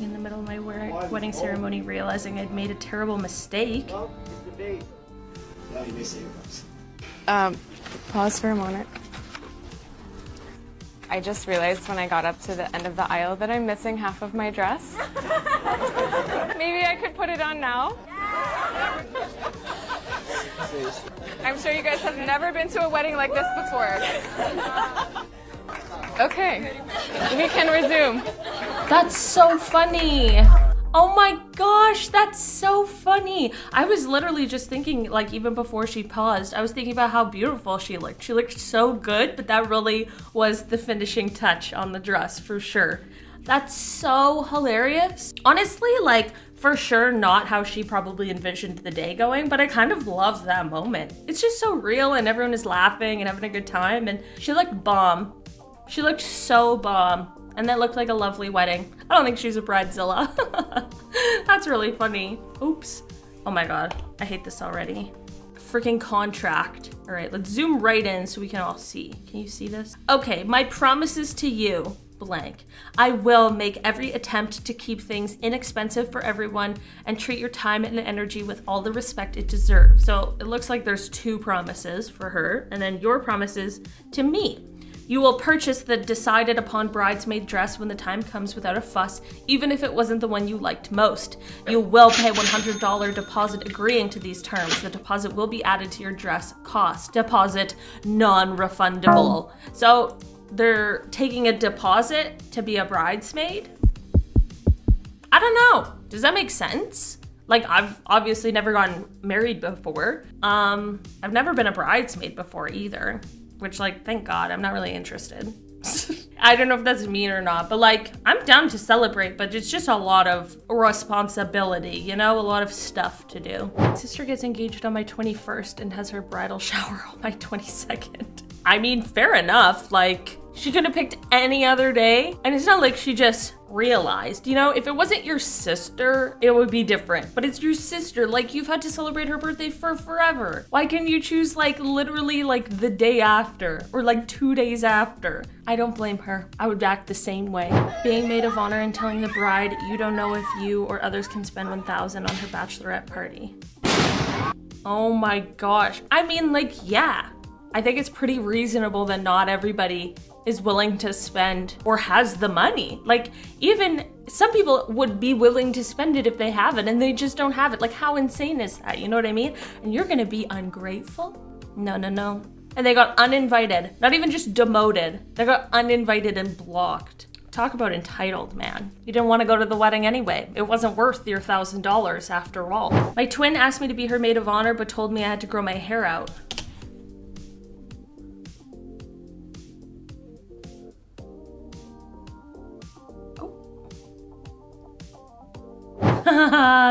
in the middle of my wedding ceremony, realizing I'd made a terrible mistake. Pause for a moment. I just realized when I got up to the end of the aisle that I'm missing half of my dress. Maybe I could put it on now. I'm sure you guys have never been to a wedding like this before. Okay, we can resume. That's so funny. Oh my gosh, that's so funny. I was literally just thinking, like, even before she paused, I was thinking about how beautiful she looked. She looked so good, but that really was the finishing touch on the dress for sure. That's so hilarious. Honestly, like, for sure not how she probably envisioned the day going, but I kind of love that moment. It's just so real and everyone is laughing and having a good time, and she looked bomb. She looked so bomb. And that looked like a lovely wedding. I don't think she's a bridezilla. That's really funny. Oops. Oh my God, I hate this already. Freaking contract. All right, let's zoom right in so we can all see. Can you see this? Okay, my promises to you, blank. I will make every attempt to keep things inexpensive for everyone and treat your time and energy with all the respect it deserves. So it looks like there's 2 promises for her, and then your promises to me. You will purchase the decided upon bridesmaid dress when the time comes without a fuss, even if it wasn't the one you liked most. You will pay $100 deposit agreeing to these terms. The deposit will be added to your dress cost. Deposit non-refundable. So they're taking a deposit to be a bridesmaid? I don't know. Does that make sense? Like, I've obviously never gotten married before. I've never been a bridesmaid before either. Which, like, thank God, I'm not really interested. I don't know if that's mean or not, but like, I'm down to celebrate, but it's just a lot of responsibility, you know, a lot of stuff to do. My sister gets engaged on my 21st and has her bridal shower on my 22nd. I mean, fair enough, like, she could have picked any other day, and it's not like she just realized, you know, if it wasn't your sister, it would be different, but it's your sister. Like, you've had to celebrate her birthday for forever. Why can't you choose, like, literally, like, the day after, or like 2 days after? I don't blame her. I would act the same way. Being maid of honor and telling the bride you don't know if you or others can spend $1,000 on her bachelorette party. Oh my gosh. I mean, like, yeah. I think it's pretty reasonable that not everybody is willing to spend or has the money. Like, even some people would be willing to spend it if they have it and they just don't have it. Like, how insane is that? You know what I mean? And you're gonna be ungrateful? No, no, no. And they got uninvited, not even just demoted. They got uninvited and blocked. Talk about entitled, man. You didn't want to go to the wedding anyway. It wasn't worth your $1,000 after all. My twin asked me to be her maid of honor, but told me I had to grow my hair out.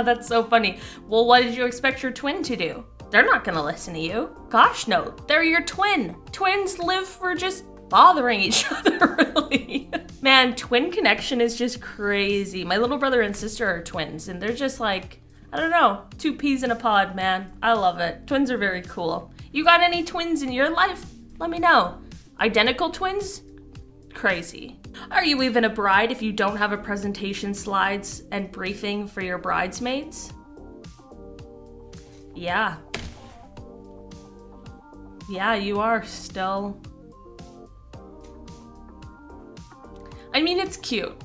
That's so funny. Well, what did you expect your twin to do? They're not gonna listen to you. Gosh, no. They're your twin. Twins live for just bothering each other, really. Man, twin connection is just crazy. My little brother and sister are twins, and they're just like, I don't know, 2 peas in a pod, man. I love it. Twins are very cool. You got any twins in your life? Let me know. Identical twins? Crazy. Are you even a bride if you don't have a presentation slides and briefing for your bridesmaids? Yeah. Yeah, you are still. I mean, it's cute.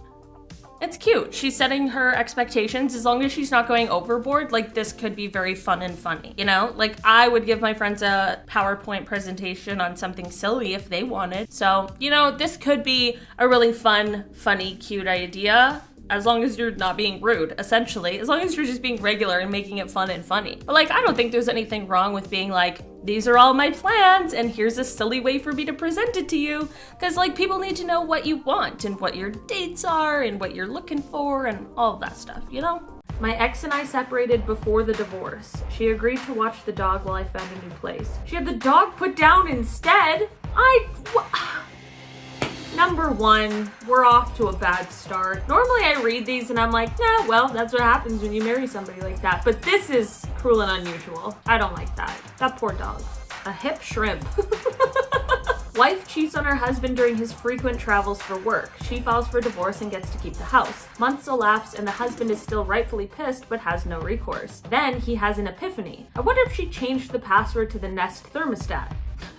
It's cute. She's setting her expectations. As long as she's not going overboard, like, this could be very fun and funny, you know? Like, I would give my friends a PowerPoint presentation on something silly if they wanted. So, you know, this could be a really fun, funny, cute idea. As long as you're not being rude, essentially. As long as you're just being regular and making it fun and funny. But like, I don't think there's anything wrong with being like, these are all my plans and here's a silly way for me to present it to you. Because like, people need to know what you want and what your dates are and what you're looking for and all of that stuff, you know? My ex and I separated before the divorce. She agreed to watch the dog while I found a new place. She had the dog put down instead. Number 1, we're off to a bad start. Normally I read these and I'm like, nah, well, that's what happens when you marry somebody like that. But this is cruel and unusual. I don't like that. That poor dog. A hip shrimp. Wife cheats on her husband during his frequent travels for work. She files for divorce and gets to keep the house. Months elapse and the husband is still rightfully pissed but has no recourse. Then he has an epiphany. I wonder if she changed the password to the Nest thermostat.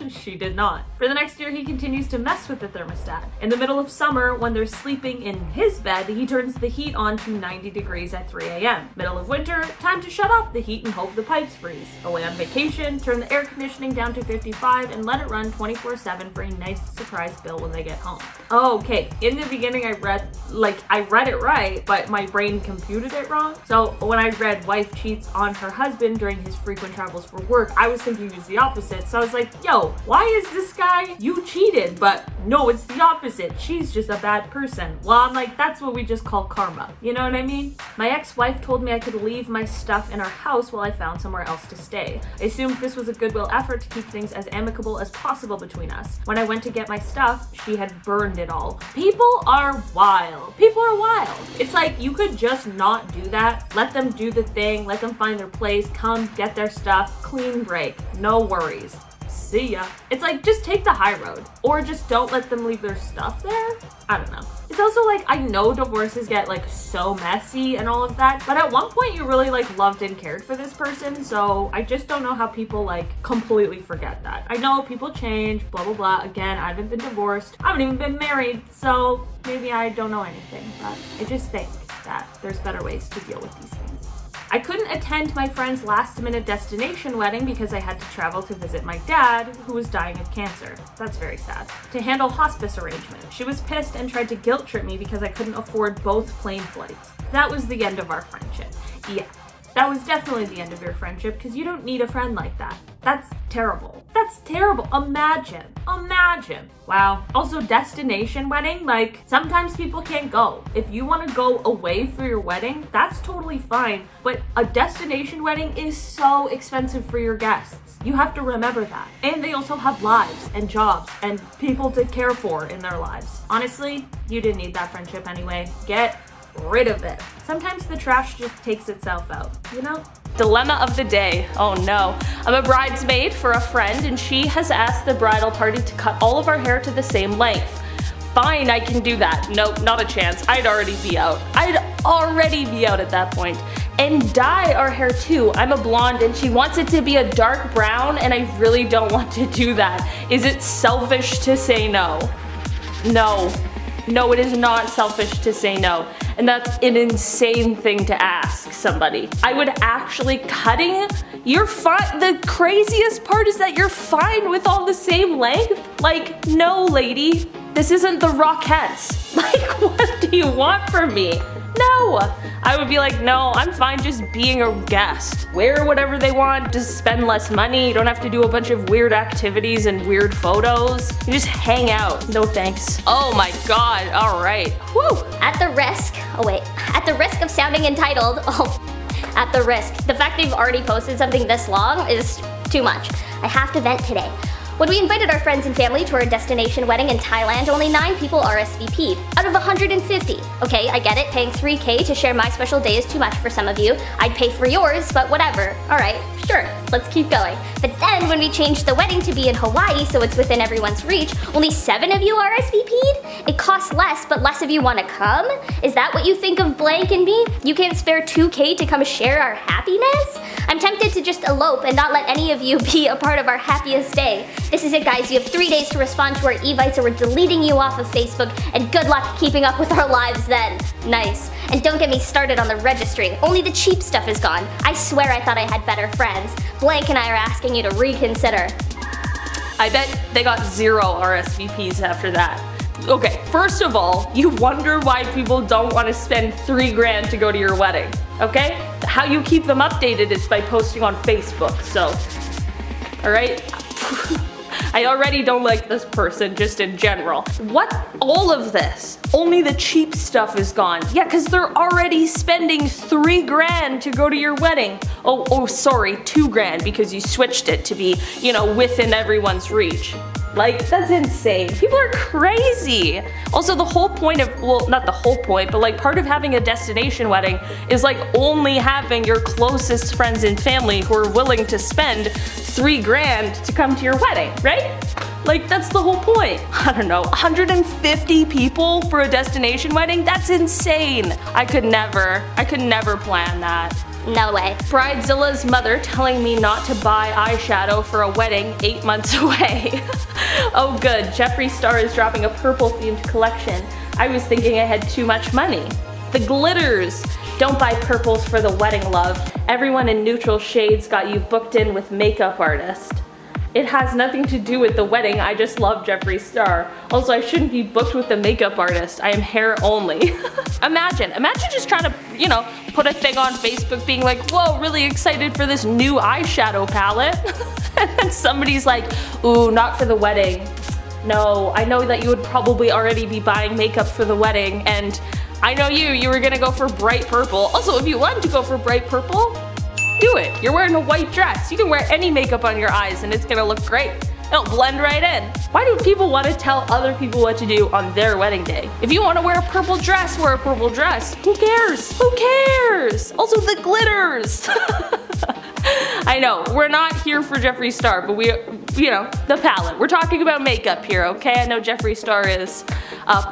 She did not. For the next year, he continues to mess with the thermostat. In the middle of summer, when they're sleeping in his bed, he turns the heat on to 90 degrees at 3 a.m. Middle of winter, time to shut off the heat and hope the pipes freeze. Away on vacation, turn the air conditioning down to 55 and let it run 24/7 for a nice surprise bill when they get home. Oh, okay. In the beginning, I read it right, but my brain computed it wrong. So when I read wife cheats on her husband during his frequent travels for work, I was thinking it was the opposite. So I was like, yo, why is this guy, you cheated? But no, it's the opposite. She's just a bad person. Well, I'm like, that's what we just call karma. You know what I mean? My ex-wife told me I could leave my stuff in our house while I found somewhere else to stay. I assumed this was a goodwill effort to keep things as amicable as possible between us. When I went to get my stuff, she had burned it all. People are wild. People are wild. It's like, you could just not do that. Let them do the thing. Let them find their place. Come get their stuff. Clean break. No worries. See ya. It's like, just take the high road, or just don't let them leave their stuff there. I don't know. It's also like, I know divorces get like so messy and all of that, but at one point you really like loved and cared for this person, so I just don't know how people like completely forget that. I know people change, blah blah blah. Again, I haven't been divorced, I haven't even been married, so maybe I don't know anything, but I just think that there's better ways to deal with these things. I couldn't attend my friend's last-minute destination wedding because I had to travel to visit my dad, who was dying of cancer. That's very sad. To handle hospice arrangements. She was pissed and tried to guilt trip me because I couldn't afford both plane flights. That was the end of our friendship. Yeah, that was definitely the end of your friendship because you don't need a friend like that. That's terrible. That's terrible. Imagine. Wow. Also, destination wedding, like, sometimes people can't go. If you want to go away for your wedding, that's totally fine. But a destination wedding is so expensive for your guests. You have to remember that. And they also have lives and jobs and people to care for in their lives. Honestly, you didn't need that friendship anyway. Get rid of it. Sometimes the trash just takes itself out, you know? Dilemma of the day. Oh no. I'm a bridesmaid for a friend and she has asked the bridal party to cut all of our hair to the same length. Fine, I can do that. Nope, not a chance. I'd already be out at that point. And dye our hair too. I'm a blonde and she wants it to be a dark brown and I really don't want to do that. Is it selfish to say no? No. No, it is not selfish to say no. And that's an insane thing to ask somebody. I would actually cutting, you're fine. The craziest part is that you're fine with all the same length. Like, no lady, this isn't the Rockettes. Like, what do you want from me? No, I would be like, no, I'm fine just being a guest. Wear whatever they want, just spend less money. You don't have to do a bunch of weird activities and weird photos. You just hang out. No thanks. Oh my God, all right. Whew. At the risk of sounding entitled, the fact that you've already posted something this long is too much. I have to vent today. When we invited our friends and family to our destination wedding in Thailand, only 9 people RSVP'd out of 150. Okay, I get it, paying $3K to share my special day is too much for some of you. I'd pay for yours, but whatever. Alright, sure, let's keep going. But then when we changed the wedding to be in Hawaii so it's within everyone's reach, only 7 of you RSVP'd? It costs less, but less of you want to come? Is that what you think of blank and me? You can't spare $2K to come share our happiness? I'm tempted to just elope and not let any of you be a part of our happiest day. This is it, guys. You have 3 days to respond to our evites or we're deleting you off of Facebook, and good luck keeping up with our lives then. Nice. And don't get me started on the registry. Only the cheap stuff is gone. I swear I thought I had better friends. Blank and I are asking you to reconsider. I bet they got 0 RSVPs after that. Okay, first of all, you wonder why people don't want to spend $3 grand to go to your wedding, okay? How you keep them updated is by posting on Facebook, so, all right? I already don't like this person just in general. What? All of this? Only the cheap stuff is gone. Yeah, because they're already spending $3 grand to go to your wedding. Oh, sorry, $2 grand because you switched it to be, you know, within everyone's reach. Like, that's insane. People are crazy. Also, the whole point of, well, not the whole point, but like part of having a destination wedding is like only having your closest friends and family who are willing to spend $3 grand to come to your wedding, right? Like, that's the whole point. I don't know, 150 people for a destination wedding? That's insane. I could never plan that. No way. Bridezilla's mother telling me not to buy eyeshadow for a wedding 8 months away. Oh good, Jeffree Star is dropping a purple themed collection. I was thinking I had too much money. The glitters. Don't buy purples for the wedding, love. Everyone in neutral shades got you booked in with makeup artist. It has nothing to do with the wedding, I just love Jeffree Star. Also, I shouldn't be booked with the makeup artist. I am hair only. Imagine just trying to, you know, put a thing on Facebook being like, whoa, really excited for this new eyeshadow palette. And then somebody's like, ooh, not for the wedding. No, I know that you would probably already be buying makeup for the wedding, and I know you were gonna go for bright purple. Also, if you want to go for bright purple, do it. You're wearing a white dress. You can wear any makeup on your eyes and it's gonna look great. It'll blend right in. Why do people want to tell other people what to do on their wedding day? If you want to wear a purple dress, wear a purple dress. Who cares? Who cares? Also the glitters. I know, we're not here for Jeffree Star, but we, you know, the palette. We're talking about makeup here, okay? I know Jeffree Star is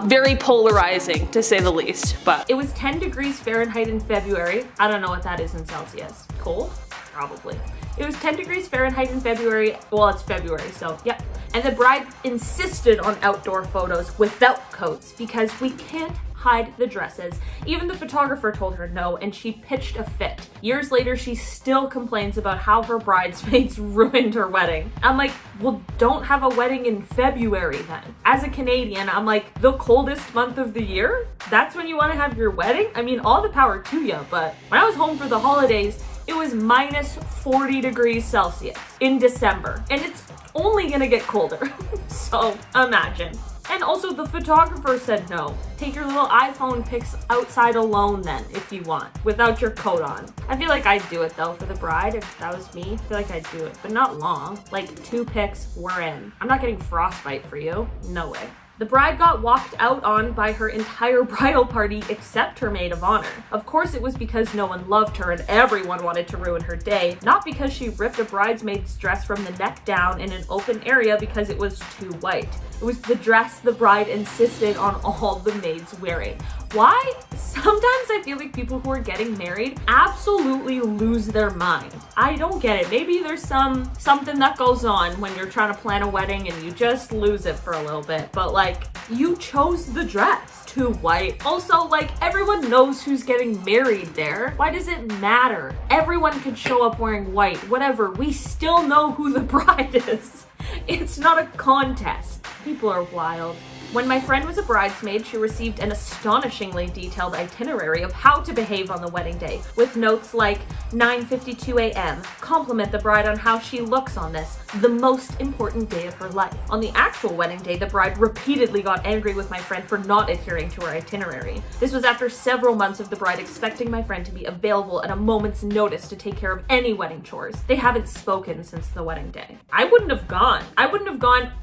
very polarizing, to say the least, but. It was 10 degrees Fahrenheit in February. I don't know what that is in Celsius. Cold? Probably. It was 10 degrees Fahrenheit in February. Well, it's February, so yep. And the bride insisted on outdoor photos without coats because we can't hide the dresses. Even the photographer told her no, and she pitched a fit. Years later, she still complains about how her bridesmaids ruined her wedding. I'm like, well, don't have a wedding in February then. As a Canadian, I'm like, the coldest month of the year? That's when you want to have your wedding? I mean, all the power to you, but when I was home for the holidays, it was minus 40 degrees Celsius in December, and it's only gonna get colder. So imagine. And also the photographer said no. Take your little iPhone pics outside alone then, if you want, without your coat on. I feel like I'd do it though for the bride. If that was me, I feel like I'd do it, but not long. Like 2 pics, we're in. I'm not getting frostbite for you. No way. The bride got walked out on by her entire bridal party except her maid of honor. Of course it was because no one loved her and everyone wanted to ruin her day, not because she ripped a bridesmaid's dress from the neck down in an open area because it was too white. It was the dress the bride insisted on all the maids wearing. Why? Sometimes I feel like people who are getting married absolutely lose their mind. I don't get it. Maybe there's something that goes on when you're trying to plan a wedding and you just lose it for a little bit. But like, you chose the dress. Too white. Also, like, everyone knows who's getting married there. Why does it matter? Everyone could show up wearing white. Whatever. We still know who the bride is. It's not a contest. People are wild. When my friend was a bridesmaid, she received an astonishingly detailed itinerary of how to behave on the wedding day, with notes like 9:52 a.m. Compliment the bride on how she looks on this, the most important day of her life. On the actual wedding day, the bride repeatedly got angry with my friend for not adhering to her itinerary. This was after several months of the bride expecting my friend to be available at a moment's notice to take care of any wedding chores. They haven't spoken since the wedding day. I wouldn't have gone,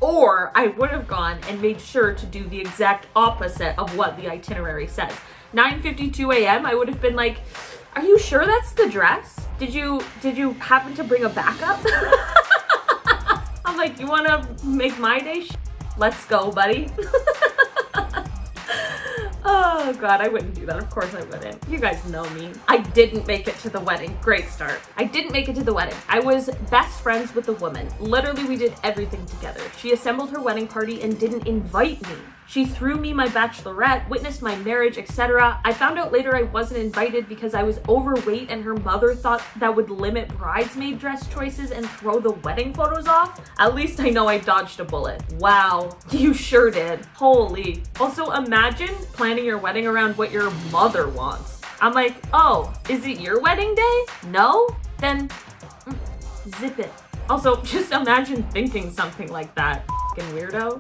or I would have gone and made sure to do the exact opposite of what the itinerary says. 9:52 a.m. I would have been like, are you sure that's the dress? Did you happen to bring a backup? I'm like, you want to make my day? Let's go, buddy. Oh God, I wouldn't do that. Of course I wouldn't. You guys know me. I didn't make it to the wedding. Great start. I didn't make it to the wedding. I was best friends with the woman. Literally, we did everything together. She assembled her wedding party and didn't invite me. She threw me my bachelorette, witnessed my marriage, etc. I found out later I wasn't invited because I was overweight and her mother thought that would limit bridesmaid dress choices and throw the wedding photos off. At least I know I dodged a bullet. Wow, you sure did. Holy. Also, imagine planning your wedding around what your mother wants. I'm like, oh, is it your wedding day? No? Then zip it. Also, just imagine thinking something like that. Fucking weirdo.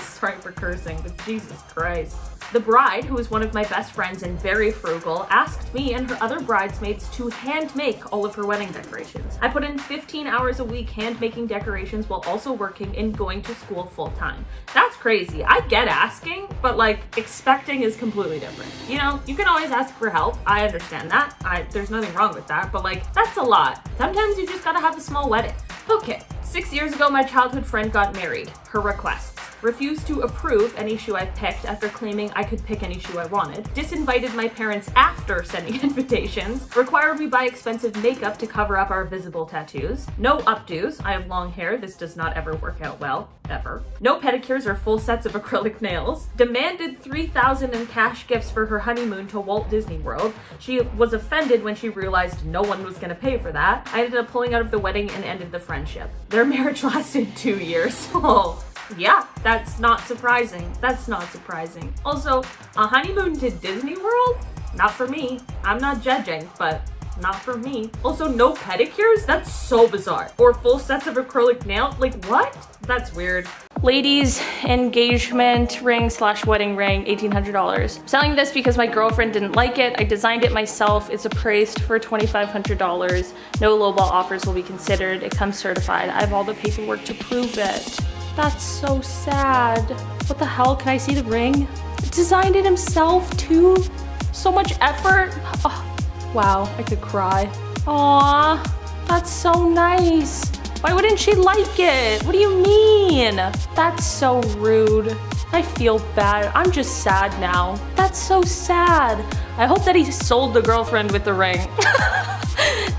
Sorry for cursing, but Jesus Christ. The bride, who is one of my best friends and very frugal, asked me and her other bridesmaids to hand make all of her wedding decorations. I put in 15 hours a week hand making decorations while also working and going to school full time. That's crazy. I get asking, but like expecting is completely different. You know, you can always ask for help. I understand that. There's nothing wrong with that, but like that's a lot. Sometimes you just gotta have a small wedding. Okay, 6 years ago, my childhood friend got married. Her requests: refused to approve any shoe I picked after claiming I could pick any shoe I wanted, disinvited my parents after sending invitations, required we buy expensive makeup to cover up our visible tattoos, no updos, I have long hair, this does not ever work out well, ever, no pedicures or full sets of acrylic nails, demanded $3,000 in cash gifts for her honeymoon to Walt Disney World. She was offended when she realized no one was gonna pay for that. I ended up pulling out of the wedding and ended the friendship. Their marriage lasted 2 years. Oh. Yeah, that's not surprising. That's not surprising. Also, a honeymoon to Disney World? Not for me. I'm not judging, but not for me. Also, no pedicures? That's so bizarre. Or full sets of acrylic nails? Like, what? That's weird. Ladies, engagement ring / wedding ring, $1,800. I'm selling this because my girlfriend didn't like it. I designed it myself. It's appraised for $2,500. No lowball offers will be considered. It comes certified. I have all the paperwork to prove it. That's so sad. What the hell? Can I see the ring? Designed it himself too? So much effort. Oh, wow, I could cry. Aw, that's so nice. Why wouldn't she like it? What do you mean? That's so rude. I feel bad. I'm just sad now. That's so sad. I hope that he sold the girlfriend with the ring.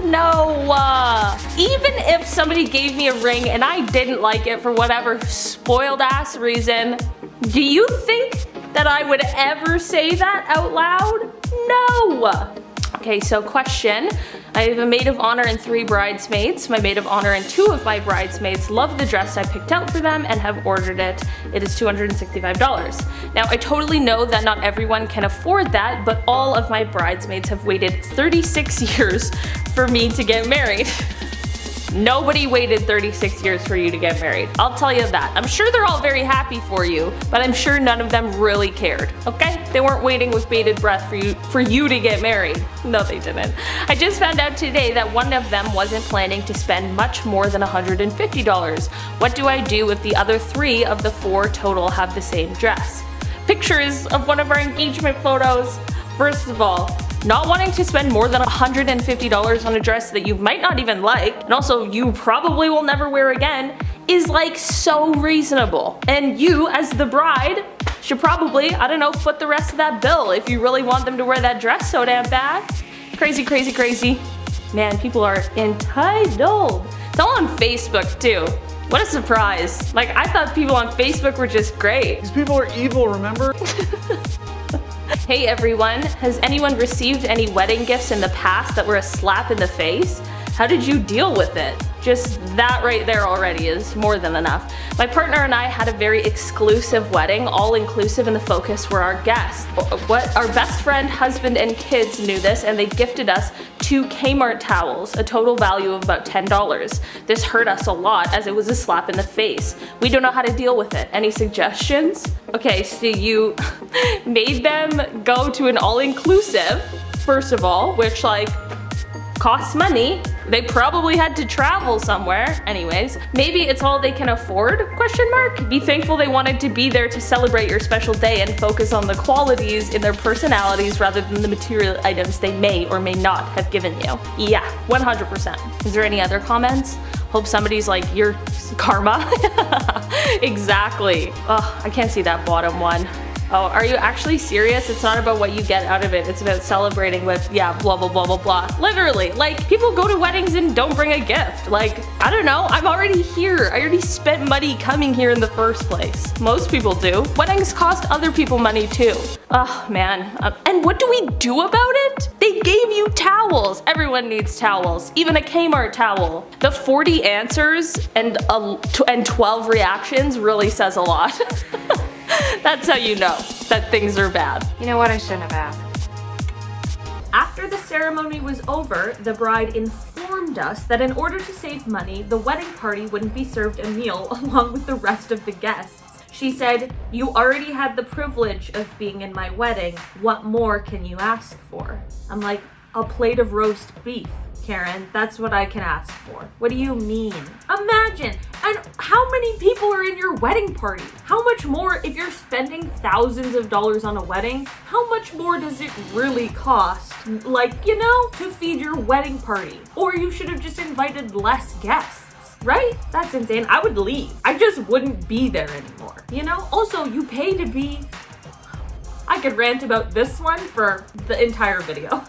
No, even if somebody gave me a ring and I didn't like it for whatever spoiled ass reason, do you think that I would ever say that out loud? No. Okay, so question. I have a maid of honor and 3 bridesmaids. My maid of honor and 2 of my bridesmaids love the dress I picked out for them and have ordered it. It is $265. Now, I totally know that not everyone can afford that, but all of my bridesmaids have waited 36 years for me to get married. Nobody waited 36 years for you to get married. I'll tell you that. I'm sure they're all very happy for you, but I'm sure none of them really cared, okay? They weren't waiting with bated breath for you to get married. No, they didn't. I just found out today that one of them wasn't planning to spend much more than $150. What do I do if the other 3 of the 4 total have the same dress? Pictures of one of our engagement photos. First of all, not wanting to spend more than $150 on a dress that you might not even like, and also you probably will never wear again, is like so reasonable. And you, as the bride, should probably, I don't know, foot the rest of that bill if you really want them to wear that dress so damn bad. Crazy, crazy, crazy. Man, people are entitled. It's all on Facebook too. What a surprise. Like, I thought people on Facebook were just great. These people are evil, remember? Hey everyone, has anyone received any wedding gifts in the past that were a slap in the face? How did you deal with it? Just that right there already is more than enough. My partner and I had a very exclusive wedding, all inclusive, and the focus were our guests. Our best friend, husband, and kids knew this, and they gifted us 2 Kmart towels, a total value of about $10. This hurt us a lot as it was a slap in the face. We don't know how to deal with it. Any suggestions? Okay, so you made them go to an all-inclusive, first of all, which like costs money. They probably had to travel somewhere. Anyways, maybe it's all they can afford? Question mark? Be thankful they wanted to be there to celebrate your special day and focus on the qualities in their personalities rather than the material items they may or may not have given you. Yeah, 100%. Is there any other comments? Hope somebody's like, your karma? Exactly. Oh, I can't see that bottom one. Oh, are you actually serious? It's not about what you get out of it. It's about celebrating with, yeah, blah, blah, blah, blah, blah. Literally, like, people go to weddings and don't bring a gift. Like, I don't know, I'm already here. I already spent money coming here in the first place. Most people do. Weddings cost other people money too. Oh, man. And what do we do about it? They gave you towels. Everyone needs towels. Even a Kmart towel. The 40 answers and 12 reactions really says a lot. That's how you know that things are bad. You know what? I shouldn't have asked. After the ceremony was over, the bride informed us that in order to save money, the wedding party wouldn't be served a meal along with the rest of the guests. She said, "You already had the privilege of being in my wedding. What more can you ask for?" I'm like, a plate of roast beef. Karen, that's what I can ask for. What do you mean? Imagine, and how many people are in your wedding party? How much more, if you're spending thousands of dollars on a wedding, how much more does it really cost? Like, you know, to feed your wedding party? Or you should have just invited less guests. right? That's insane. I would leave. I just wouldn't be there anymore, you know? Also, you pay to be... I could rant about this one for the entire video.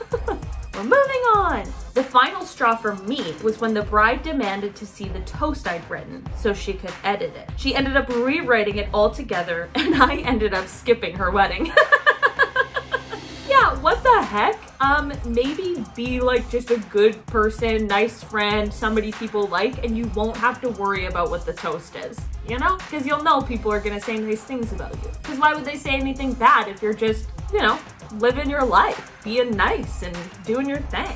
We're moving on. The final straw for me was when the bride demanded to see the toast I'd written so she could edit it. She ended up rewriting it all together and I ended up skipping her wedding. Yeah, what the heck? Maybe be like just a good person, nice friend, somebody people like, and you won't have to worry about what the toast is, you know? Because you'll know people are gonna say nice things about you. Because why would they say anything bad if you're just, you know, living your life, being nice and doing your thing?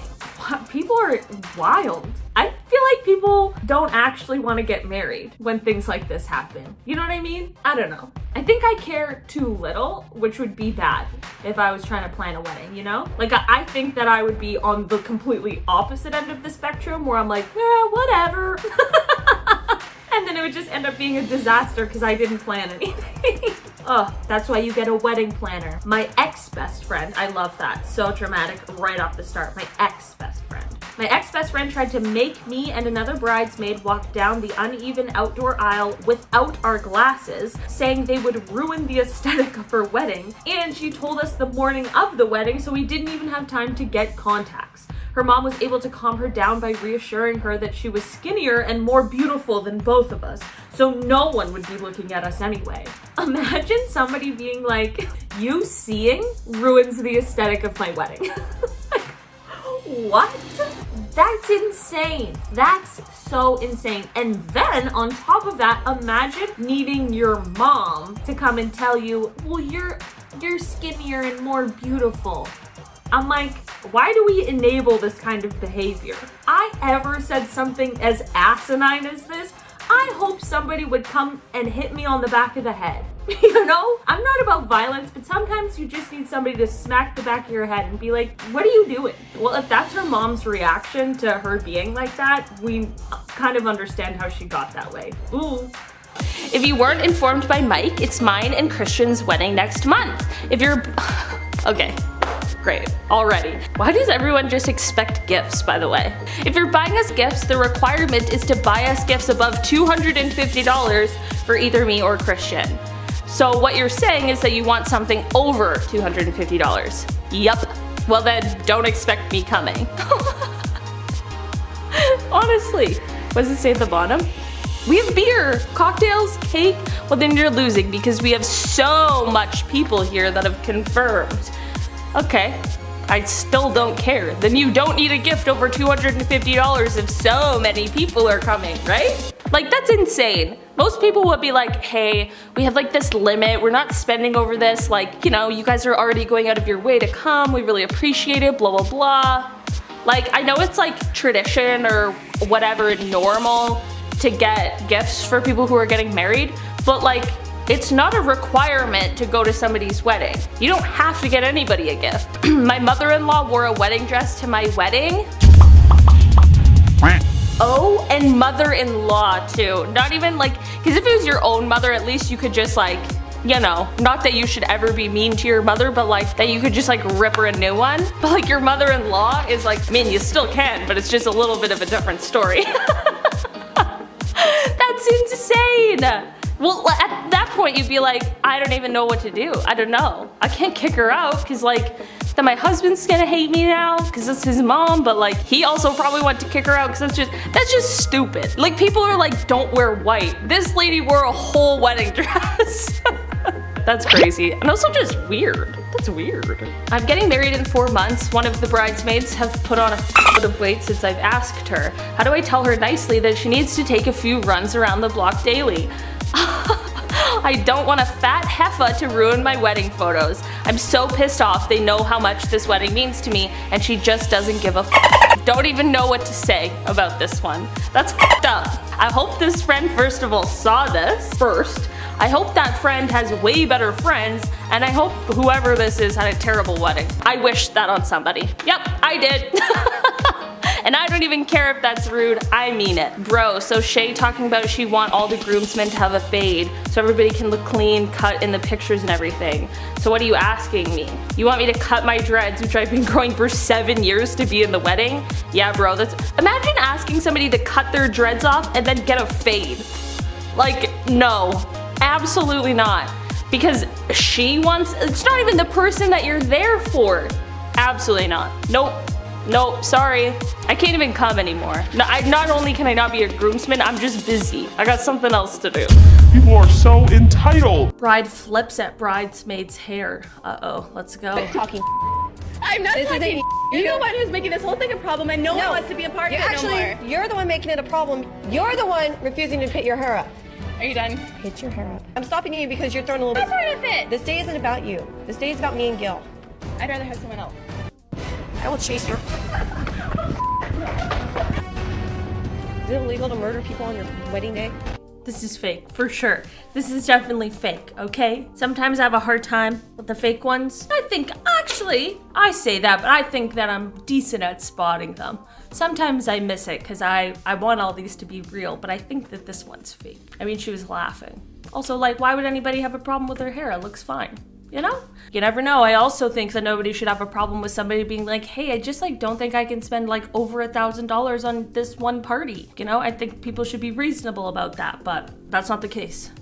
People are wild. I feel like people don't actually want to get married when things like this happen. You know what I mean? I don't know. I think I care too little, which would be bad if I was trying to plan a wedding, you know? Like, I think that I would be on the completely opposite end of the spectrum where I'm like, yeah, whatever. And then it would just end up being a disaster because I didn't plan anything. Oh, that's why you get a wedding planner. My ex-best friend, I love that. So dramatic right off the start. My ex-best friend. My ex-best friend tried to make me and another bridesmaid walk down the uneven outdoor aisle without our glasses, saying they would ruin the aesthetic of her wedding. And she told us the morning of the wedding, so we didn't even have time to get contacts. Her mom was able to calm her down by reassuring her that she was skinnier and more beautiful than both of us, so no one would be looking at us anyway. Imagine somebody being like, you seeing ruins the aesthetic of my wedding. What? That's insane. That's so insane. And then on top of that, imagine needing your mom to come and tell you, well, you're skinnier and more beautiful. I'm like, why do we enable this kind of behavior? I ever said something as asinine as this, I hope somebody would come and hit me on the back of the head. You know? I'm not about violence, but sometimes you just need somebody to smack the back of your head and be like, what are you doing? Well, if that's her mom's reaction to her being like that, we kind of understand how she got that way. Ooh. If you weren't informed by Mike, it's mine and Christian's wedding next month. If you're... Okay. Great, already. Why does everyone just expect gifts, by the way? If you're buying us gifts, the requirement is to buy us gifts above $250 for either me or Christian. So what you're saying is that you want something over $250. Yup. Well then, don't expect me coming. Honestly. What does it say at the bottom? We have beer, cocktails, cake. Well then you're losing because we have so much people here that have confirmed. Okay, I still don't care. Then you don't need a gift over $250 if so many people are coming, right? Like, that's insane. Most people would be like, hey, we have like this limit, we're not spending over this, like, you know, you guys are already going out of your way to come, we really appreciate it, blah, blah, blah. Like, I know it's like tradition or whatever, normal to get gifts for people who are getting married, but like, it's not a requirement to go to somebody's wedding. You don't have to get anybody a gift. My mother-in-law wore a wedding dress to my wedding. Oh, and mother-in-law too. Not even like, because if it was your own mother, at least you could just like, you know, not that you should ever be mean to your mother, but like that you could just like rip her a new one. But like your mother-in-law is like, I mean, you still can, but it's just a little bit of a different story. That's insane. Well, at that point, you'd be like, I don't even know what to do. I don't know. I can't kick her out because, like, then my husband's gonna hate me now because it's his mom, but, like, he also probably went to kick her out because that's just stupid. Like, people are like, don't wear white. This lady wore a whole wedding dress. That's crazy. And also just weird. That's weird. I'm getting married in 4 months. One of the bridesmaids have put on a bit of weight since I've asked her. How do I tell her nicely that she needs to take a few runs around the block daily? I don't want a fat heifer to ruin my wedding photos. I'm so pissed off they know how much this wedding means to me and she just doesn't give a f. Don't even know what to say about this one. That's f***ed up. I hope this friend first of all saw this first. I hope that friend has way better friends and I hope whoever this is had a terrible wedding. I wish that on somebody. Yep, I did. And I don't even care if that's rude, I mean it. Bro, so Shay talking about she want all the groomsmen to have a fade so everybody can look clean, cut in the pictures and everything. So what are you asking me? You want me to cut my dreads, which I've been growing for 7 years to be in the wedding? Yeah, bro, imagine asking somebody to cut their dreads off and then get a fade. Like, no, absolutely not. Because she wants, it's not even the person that you're there for. Absolutely not. Nope, sorry. I can't even come anymore. Not only can I not be a groomsman, I'm just busy. I got something else to do. People are so entitled. Bride flips at bridesmaid's hair. Uh-oh, let's go. I'm not talking. You're the one who's making this whole thing a problem, and no one wants to be a part of it no more. You're the one making it a problem. You're the one refusing to pit your hair up. Are you done? Hit your hair up. I'm stopping you because you're throwing a little bit. Part of it. This day isn't about you. This day is about me and Gil. I'd rather have someone else. I will chase you. Is it illegal to murder people on your wedding day? This is fake, for sure. This is definitely fake, okay? Sometimes I have a hard time with the fake ones. I think, actually, I say that, but I think that I'm decent at spotting them. Sometimes I miss it because I want all these to be real, but I think that this one's fake. I mean, she was laughing. Also, like, why would anybody have a problem with her hair? It looks fine. You know? You never know. I also think that nobody should have a problem with somebody being like, hey, I just like don't think I can spend like over $1,000 on this one party. You know, I think people should be reasonable about that, but that's not the case.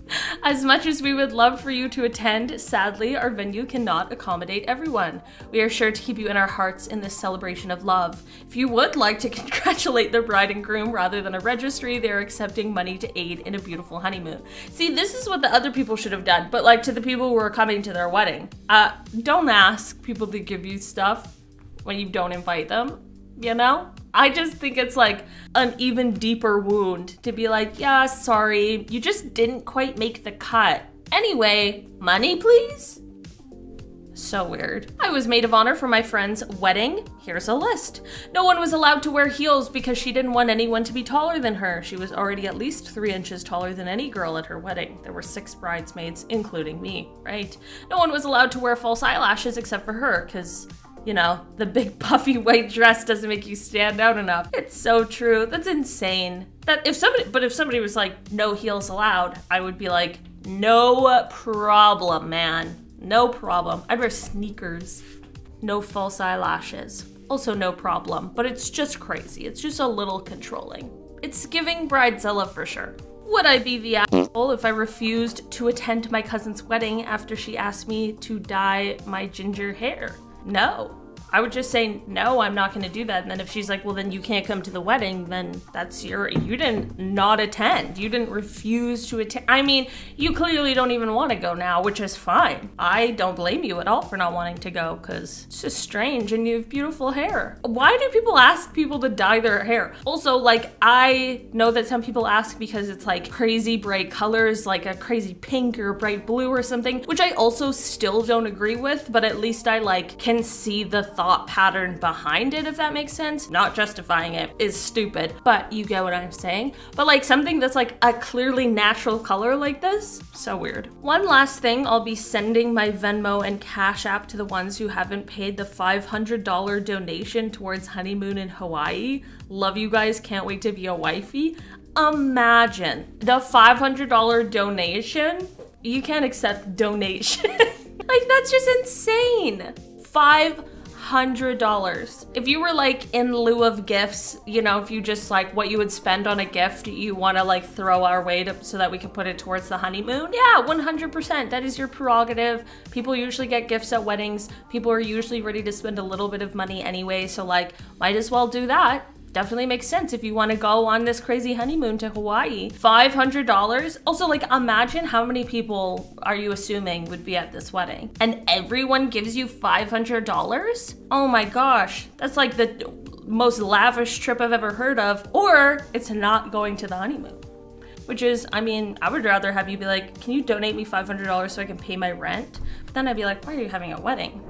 As much as we would love for you to attend, sadly, our venue cannot accommodate everyone. We are sure to keep you in our hearts in this celebration of love. If you would like to congratulate the bride and groom rather than a registry, they're accepting money to aid in a beautiful honeymoon. See, this is what the other people should have done, but like to the people who are coming to their wedding. Don't ask people to give you stuff when you don't invite them, you know? I just think it's like an even deeper wound to be like, yeah, sorry, you just didn't quite make the cut. Anyway, money please? So weird. I was maid of honor for my friend's wedding. Here's a list. No one was allowed to wear heels because she didn't want anyone to be taller than her. She was already at least 3 inches taller than any girl at her wedding. There were 6 bridesmaids, including me, right? No one was allowed to wear false eyelashes except for her, because you know, the big puffy white dress doesn't make you stand out enough. It's so true. That's insane. If somebody was like, no heels allowed, I would be like, no problem, man. No problem. I'd wear sneakers. No false eyelashes. Also no problem, but it's just crazy. It's just a little controlling. It's giving Bridezilla for sure. Would I be the asshole if I refused to attend my cousin's wedding after she asked me to dye my ginger hair? No. I would just say, no, I'm not gonna do that. And then if she's like, well, then you can't come to the wedding, then that's you didn't not attend. You didn't refuse to attend. I mean, you clearly don't even wanna go now, which is fine. I don't blame you at all for not wanting to go, because it's just strange and you have beautiful hair. Why do people ask people to dye their hair? Also, like, I know that some people ask because it's like crazy bright colors, like a crazy pink or bright blue or something, which I also still don't agree with, but at least I like can see the thought pattern behind it, if that makes sense. Not justifying it is stupid, but you get what I'm saying. But like something that's like a clearly natural color like this, so weird. One last thing, I'll be sending my Venmo and Cash App to the ones who haven't paid the $500 donation towards honeymoon in Hawaii. Love you guys, can't wait to be a wifey. Imagine the $500 donation. You can't accept donation. Like that's just insane. $500. If you were like in lieu of gifts, you know, if you just like what you would spend on a gift, you want to like throw our way so that we can put it towards the honeymoon. Yeah, 100%. That is your prerogative. People usually get gifts at weddings. People are usually ready to spend a little bit of money anyway. So like, might as well do that. Definitely makes sense if you want to go on this crazy honeymoon to Hawaii. $500. Also, like, imagine how many people are you assuming would be at this wedding? And everyone gives you $500? Oh my gosh. That's like the most lavish trip I've ever heard of. Or it's not going to the honeymoon. Which is, I mean, I would rather have you be like, can you donate me $500 so I can pay my rent? But then I'd be like, why are you having a wedding?